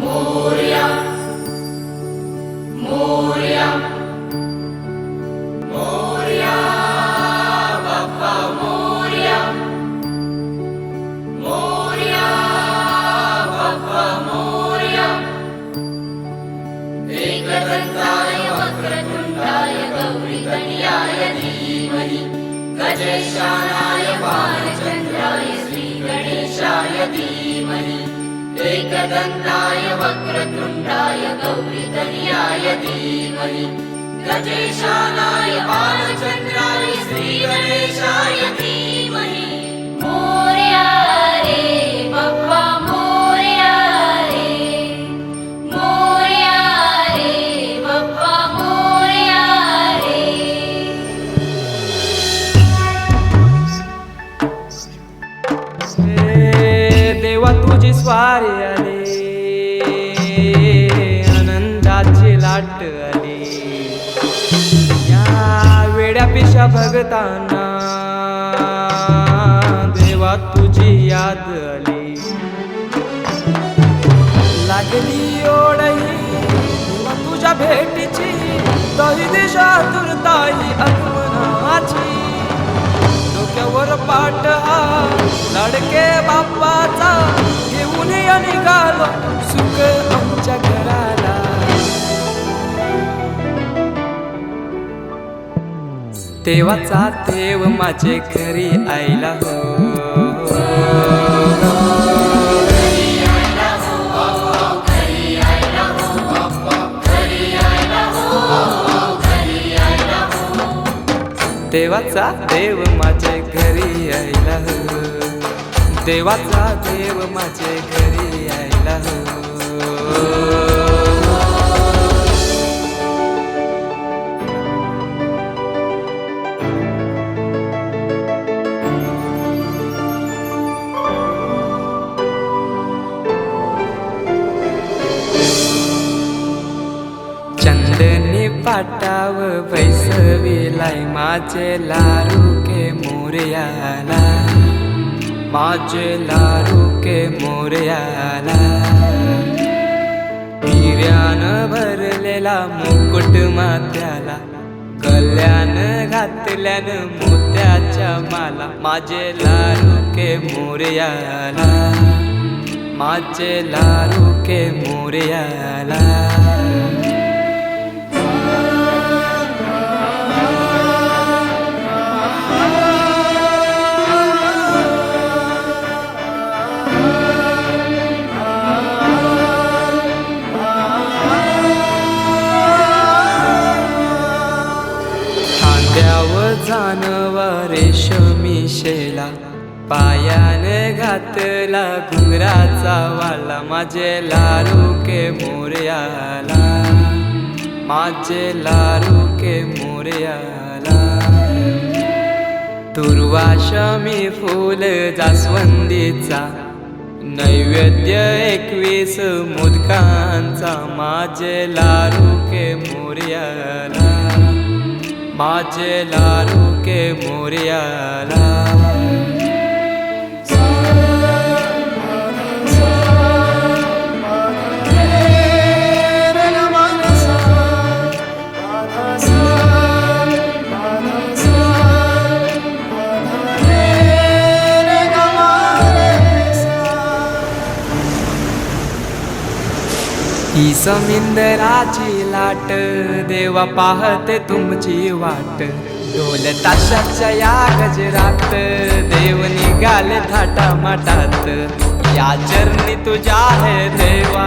मोरया मोरया मोरया बाप्पा मोरया मोरया बाप्पा मोरया एकदंताय वक्रतुंडाय गौरीतनयाय धीमहि गजेशानाय बालचंद्राय श्रीगणेशाय धीमहि एकदंताय वक्रतुंडाय गौरीतनयाय धीमहि गजेशानाय बालचंद्राय श्रीगणेशाय धीमहि मोरया रे बाप्पा मोरया रे बाप्पा मोरया रे देवा तुझी स्वारी आली आनंदाची लाट आली या वेड्या पिशा भगतांना देवा तुझी याद आली लागली ओढही देवा तुझ्या भेटीची दही दिशा दुर्ताई आगमनाची डोक्यावर पाट हा लाडके बाप्पाचा घेऊन निघालो सुख आमच्या घराला देवाचा देव माझे घरी आईला हो देवाचा देव माझे घरी आईला हो देवाचा देव माझे घरी आईला हो चंदनी पाटाव बैसविलाय माझे लाडके मोरयाला माझे लाडके मोरयाला हिऱ्यानं भरलेला मुकुट माथ्याला गल्यान घातल्यानं मोत्याच्या माला माझे लाडके मोरयाला माझे लाडके मोरयाला जानवा रेशमी शेला पायाने घातला घुंगराचा वाला माझे लाडके मोरयाला माझे लाडके मोरयाला दुर्वाशमी फूल जास्वंदीचा नैवेद्य 21 मोदकांचा माझे लाडके मोरयाला माझे लाडके मोरयाला ही समिंदराची लाट देवा पाहते तुमची वाट ढोल ताशाच्या या गजरात देव निघाले थाटा माटात या चरणी तुझ्या है देवा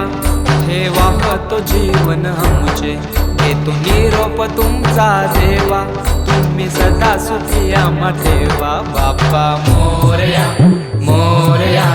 ठेवा तो जीवन आमचे घेतो निरोप तुमचा देवा तुम्ही सदा सुखी आम्हा ठेवा बाप्पा मोरया मोरया